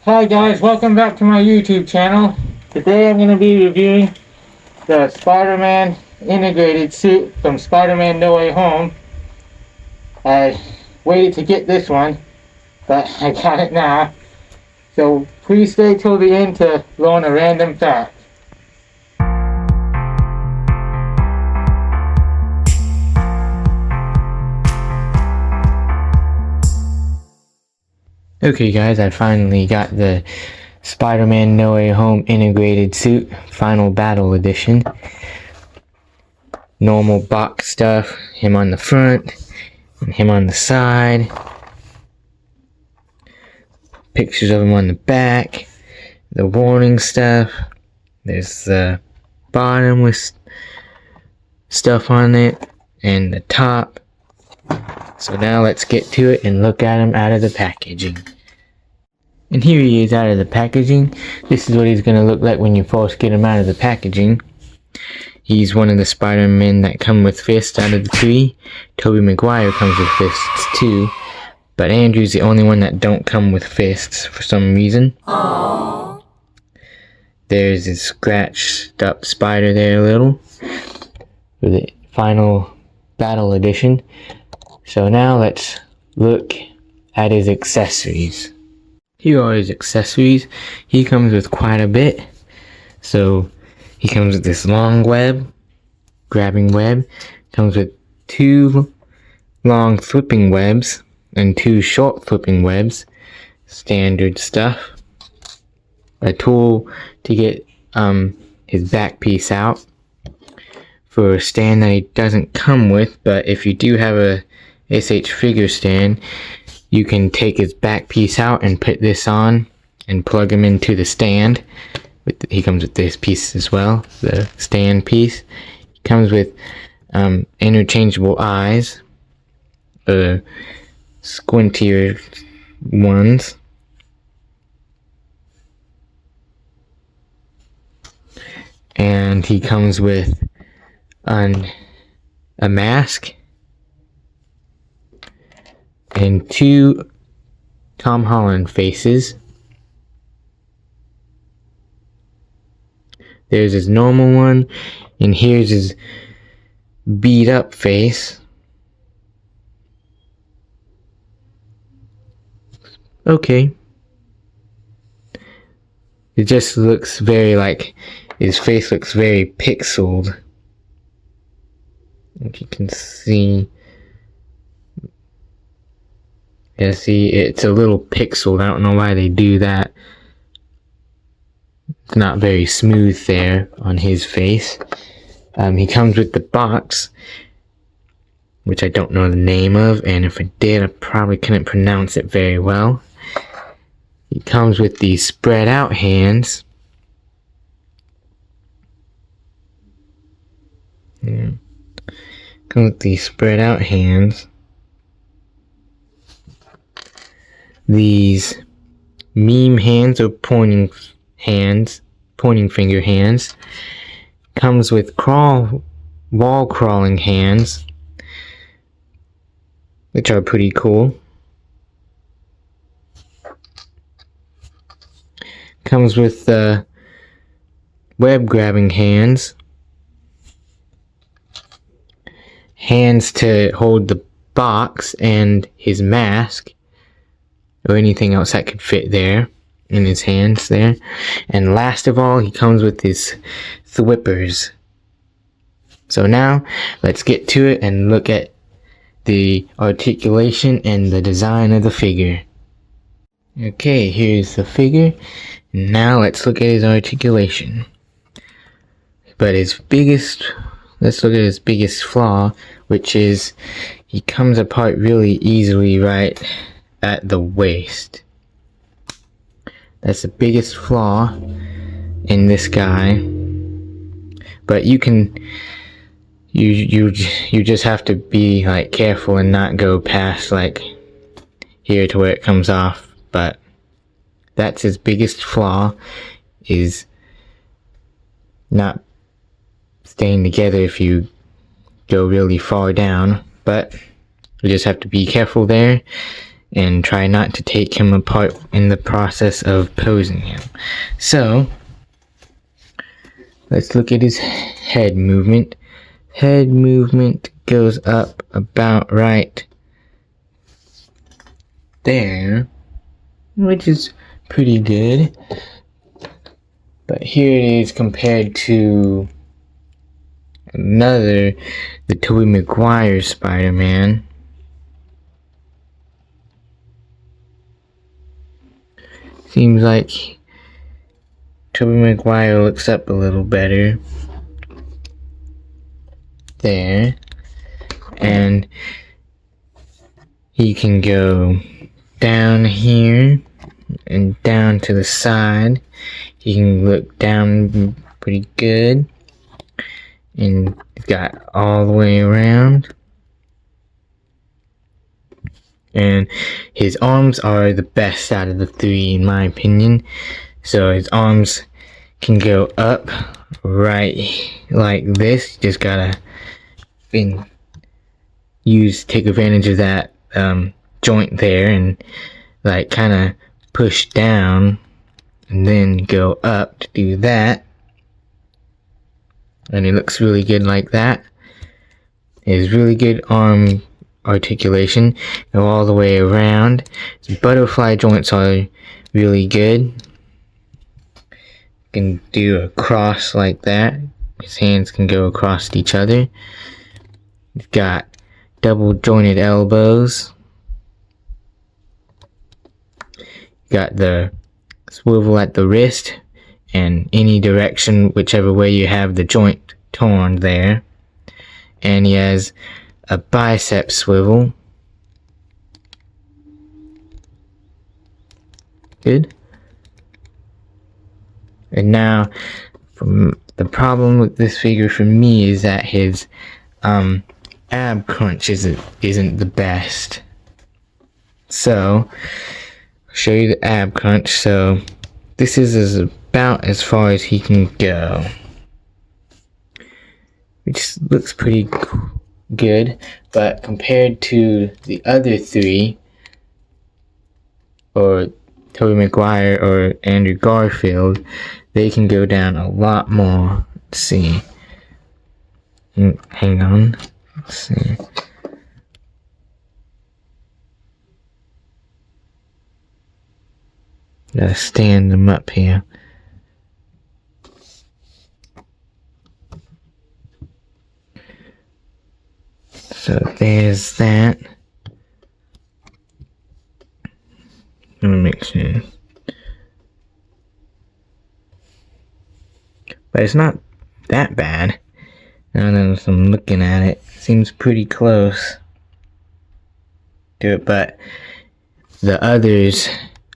Hi guys, welcome back to my YouTube channel. Today I'm going to be reviewing the Spider-Man integrated suit from Spider-Man No Way Home. I waited to get this one, but I got it now. So please stay till the end to learn a random fact. Okay guys, I finally got the Spider-Man No Way Home integrated suit, Final Battle Edition. Normal box stuff, him on the front, and him on the side. Pictures of him on the back, the warning stuff. There's the bottom with stuff on it, and the top. So now let's get to it and look at him out of the packaging. And here he is out of the packaging. This is what he's going to look like when you first get him out of the packaging. He's one of the Spider-Men that come with fists out of the three. Tobey Maguire comes with fists too. But Andrew's the only one that don't come with fists for some reason. Aww. There's his scratched up spider there a little. For the Final Battle Edition. So now let's look at his accessories. Here are his accessories. He comes with quite a bit. So he comes with this long web, grabbing web. Comes with 2 long flipping webs and 2 short flipping webs. Standard stuff. A tool to get his back piece out. For a stand that he doesn't come with, but if you do have a SH figure stand, you can take his back piece out and put this on and plug him into the stand. He comes with this piece as well, the stand piece. He comes with interchangeable eyes, squintier ones. And he comes with a mask and 2 Tom Holland faces. There's his normal one, and here's his beat up face. Okay. It just looks very like, his face looks very pixeled. Like you can see. Yeah, see, it's a little pixeled. I don't know why they do that. It's not very smooth there on his face. He comes with the box, which I don't know the name of, and if I did, I probably couldn't pronounce it very well. He comes with these spread out hands. Yeah. Comes with these spread out hands. These meme hands or pointing finger hands. Comes with wall crawling hands, which are pretty cool. Comes with web grabbing hands. Hands to hold the box and his mask. Or anything else that could fit there in his hands there. And last of all, he comes with his thwippers. So now let's get to it and look at the articulation and the design of the figure. Okay, here's the figure. Now let's look at his articulation. But let's look at his biggest flaw, which is he comes apart really easily right at the waist. That's the biggest flaw in this guy. But you just have to be like careful and not go past like here to where it comes off. But that's his biggest flaw, is not staying together if you go really far down. But you just have to be careful there. and try not to take him apart in the process of posing him. So, let's look at his head movement. Head movement goes up about right there, which is pretty good. But here it is compared to the Tobey Maguire Spider-Man. Seems like Tobey Maguire looks up a little better there, and he can go down here and down to the side. He can look down pretty good, and he's got all the way around. And his arms are the best out of the three, in my opinion. So his arms can go up right like this. You just gotta take advantage of that joint there, and like kind of push down and then go up to do that. And it looks really good like that. It has really good arm articulation. Go all the way around. His butterfly joints are really good. You can do a cross like that. His hands can go across each other. He's got double jointed elbows. Got the swivel at the wrist, and any direction, whichever way you have the joint torn there. And he has a bicep swivel. Good. And now, the problem with this figure for me is that his ab crunch isn't the best. So, I'll show you the ab crunch. So, this is about as far as he can go, which looks pretty good, but compared to the other three, or Tobey Maguire or Andrew Garfield, they can go down a lot more. Let's see. Hang on. Let's see. Gotta stand them up here. So there's that. Let me make sure. But it's not that bad. Now that I'm looking at it, seems pretty close to it, but the others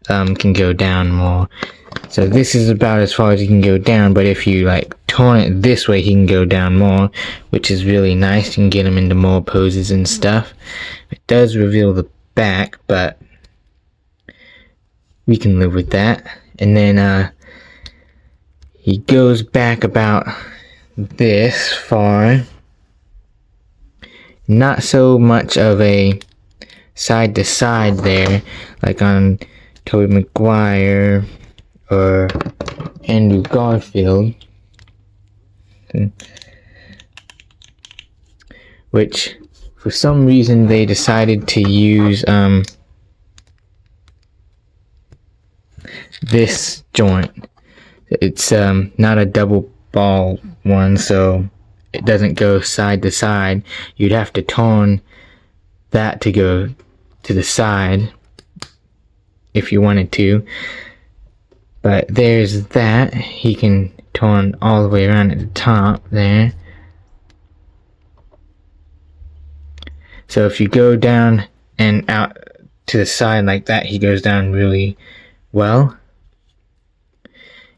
can go down more. So this is about as far as he can go down, but if you like turn it this way, he can go down more, which is really nice. You can get him into more poses and stuff. It does reveal the back, but we can live with that. And then he goes back about this far. Not so much of a side to side there, like on Tobey Maguire or Andrew Garfield, which for some reason they decided to use this joint. It's not a double ball one, so it doesn't go side to side. You'd have to turn that to go to the side if you wanted to. But there's that. He can turn all the way around at the top there. So if you go down and out to the side like that, he goes down really well.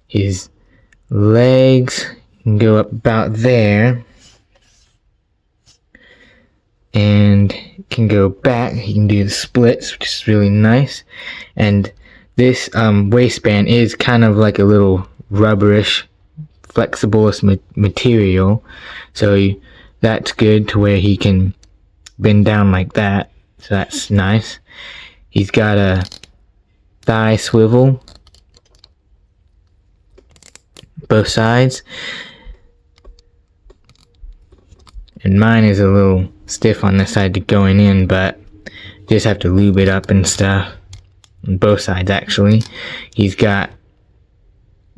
His legs can go up about there, and can go back. He can do the splits, which is really nice. And this waistband is kind of like a little rubberish, flexible material, so that's good to where he can bend down like that. So that's nice. He's got a thigh swivel, both sides. And mine is a little stiff on the side to going in, but just have to lube it up and stuff. On both sides, actually. He's got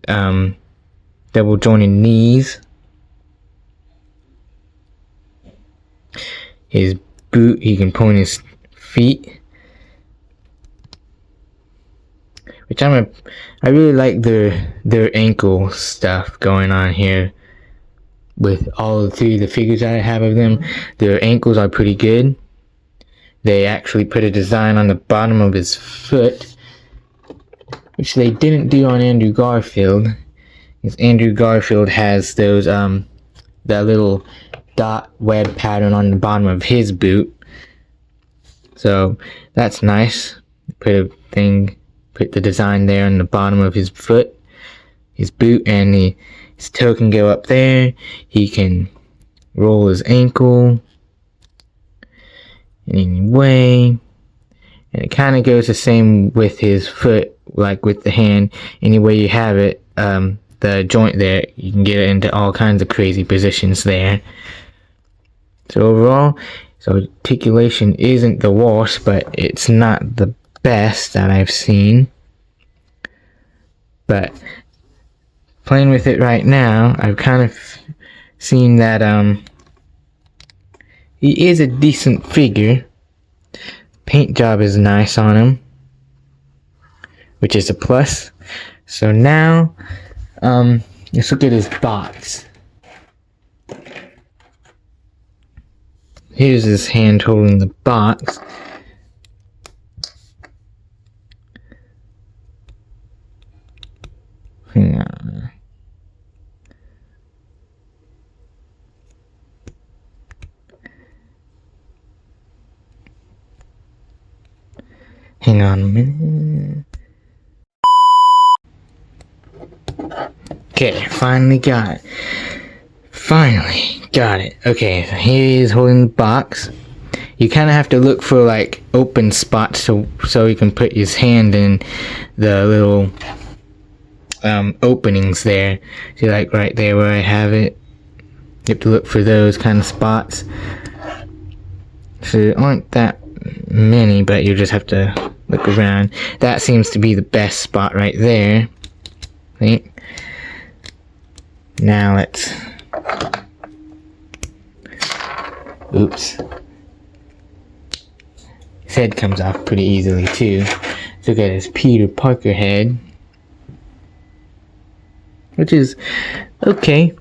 double jointed knees. His boot, he can point his feet. Which I really like their ankle stuff going on here. With all three of the figures that I have of them, their ankles are pretty good. They actually put a design on the bottom of his foot, which they didn't do on Andrew Garfield. Because Andrew Garfield has those that little dot web pattern on the bottom of his boot. So that's nice. Put the design there on the bottom of his foot, his boot, and his toe can go up there. He can roll his ankle in any way. And it kind of goes the same with his foot, like with the hand. Any way you have it, the joint there, you can get it into all kinds of crazy positions there. So overall, so articulation isn't the worst, but it's not the best that I've seen. But playing with it right now, I've kind of seen that he is a decent figure. Paint job is nice on him, which is a plus. So now let's look at his box. Here's his hand holding the box. Hang on. Hang on a minute. Okay, finally got it. Finally got it. Okay, so here he is holding the box. You kind of have to look for like open spots so you can put his hand in the little openings there. See, like right there where I have it. You have to look for those kind of spots. So there aren't that many, but you just have to look around. That seems to be the best spot right there, I think. Now let's... Oops. His head comes off pretty easily too. Let's look at his Peter Parker head, which is okay.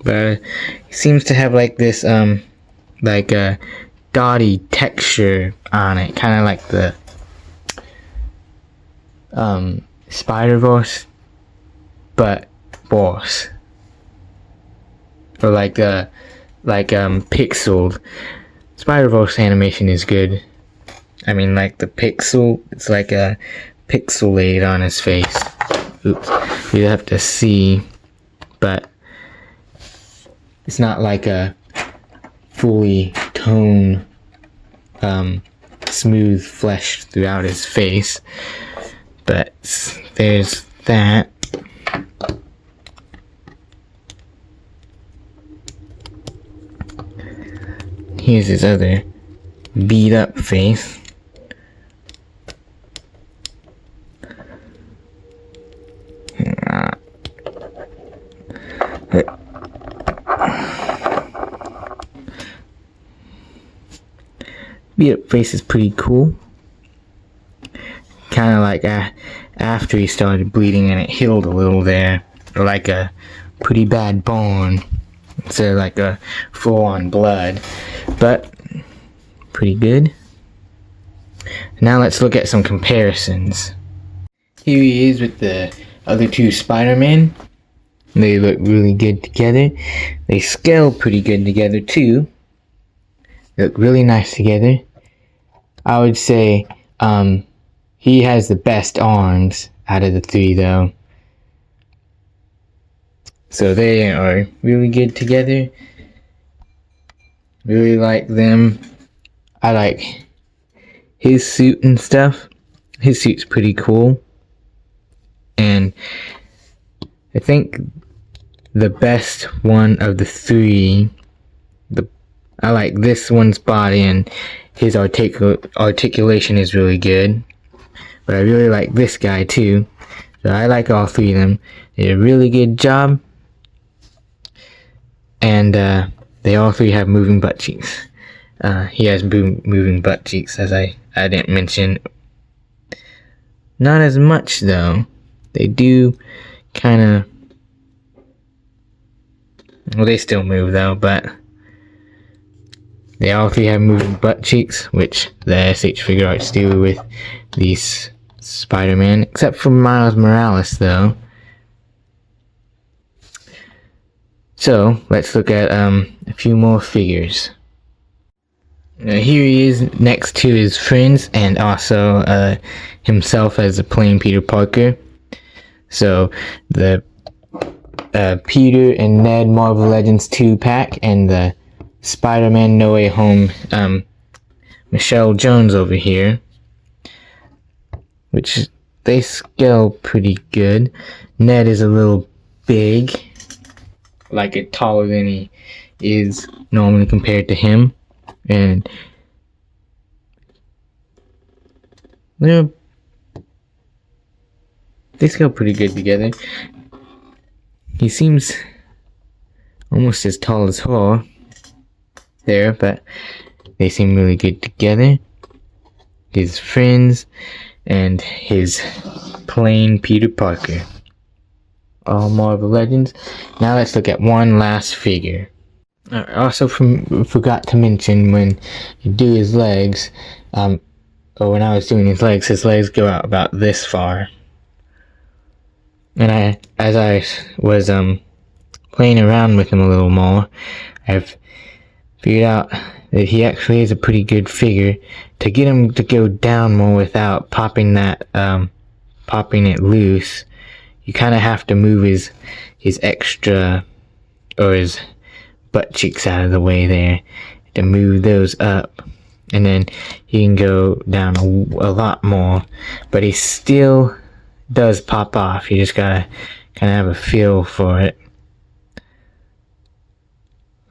But he seems to have like this like a dotty texture on it, kind of like the Spider-Verse, but worse. Or like pixeled. Spider-Verse animation is good. I mean, like the pixel, it's like a pixelate on his face. Oops, you have to see, but it's not like a fully toned, smooth flesh throughout his face. But there's that. Here's his other beat up face. Beat up face is pretty cool. Kind of like after he started bleeding and it healed a little there. Or like a pretty bad burn. Instead of like a full-on blood. But pretty good. Now let's look at some comparisons. Here he is with the other two Spider-Men. They look really good together. They scale pretty good together too. They look really nice together. I would say he has the best arms out of the three though. So they are really good together. Really like them. I like his suit and stuff. His suit's pretty cool. And I think the best one of the three, I like this one's body, and his articulation is really good. But I really like this guy too. So I like all three of them. They did a really good job. And they all three have moving butt cheeks. He has moving butt cheeks, as I didn't mention. Not as much though. They do kind of, well, they still move though, but they all three have moving butt cheeks, which the SH Figuarts do with these Spider-Man, except for Miles Morales though. So let's look at a few more figures. Here he is next to his friends, and also himself as a plain Peter Parker. So the Peter and Ned Marvel Legends 2 pack, and the Spider-Man No Way Home Michelle Jones over here, which they scale pretty good. Ned is a little big, like it taller than he is normally compared to him, and they scale pretty good together. He seems almost as tall as her there, but they seem really good together. His friends and his plain Peter Parker. All Marvel Legends. Now let's look at one last figure. I also forgot to mention, when you do his legs, or when I was doing his legs go out about this far. And as I was playing around with him a little more, I've figured out that he actually is a pretty good figure. To get him to go down more without popping it loose, you kind of have to move his extra, or his butt cheeks out of the way there, to move those up, and then he can go down a lot more. But he still does pop off. You just gotta kind of have a feel for it.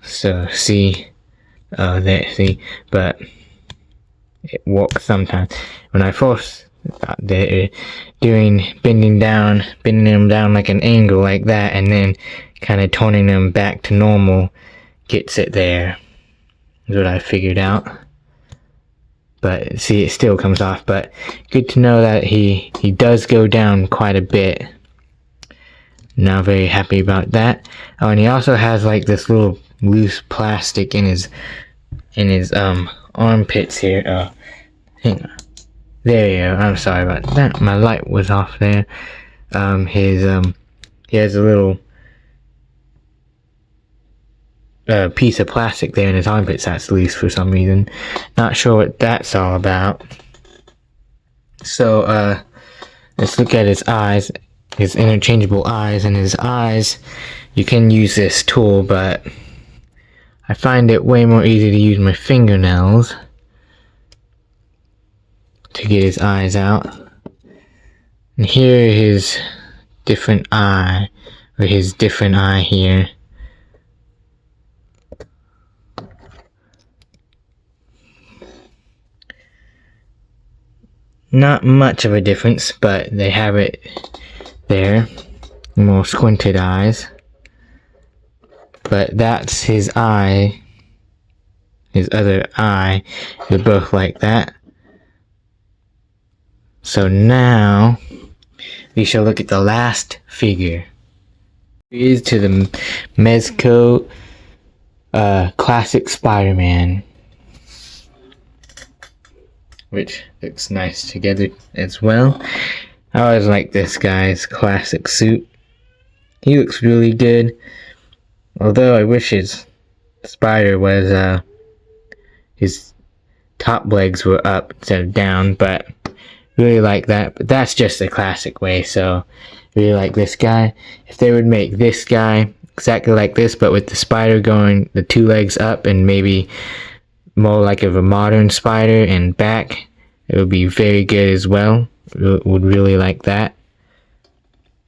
So see, but it works sometimes. When I first bending him down like an angle like that, and then kind of turning him back to normal, gets it there, is what I figured out. But see, it still comes off. But good to know that he does go down quite a bit. Now very happy about that. Oh, and he also has like this little loose plastic in his armpits here. Oh, hang on. There you go. I'm sorry about that. My light was off there. He has a little piece of plastic there in his armpits that's loose for some reason. Not sure what that's all about. So let's look at his eyes, his interchangeable eyes. And his eyes, you can use this tool, but I find it way more easy to use my fingernails to get his eyes out. And here his different eye, or his different eye here. Not much of a difference, but they have it there. More squinted eyes. But that's his eye. His other eye. They're both like that. So now we shall look at the last figure. It is to the Mezco Classic Spider-Man, which looks nice together as well. I always like this guy's classic suit. He looks really good. Although I wish his spider was his top legs were up instead of down, but really like that. But that's just the classic way, so really like this guy. If they would make this guy exactly like this, but with the spider going the two legs up, and maybe more like of a modern spider and back, it would be very good as well. Would really like that.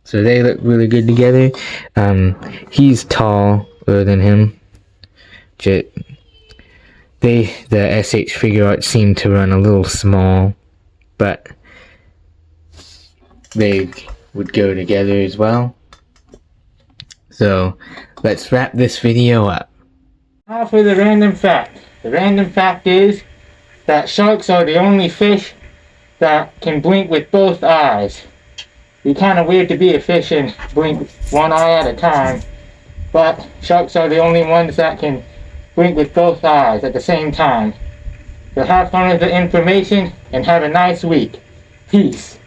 So they look really good together. He's taller than him. The SH Figure Arts seem to run a little small, but they would go together as well. So let's wrap this video up. Now for the random fact. The random fact is that sharks are the only fish that can blink with both eyes. It'd be kind of weird to be a fish and blink one eye at a time, but sharks are the only ones that can blink with both eyes at the same time. So have fun with the information and have a nice week. Peace.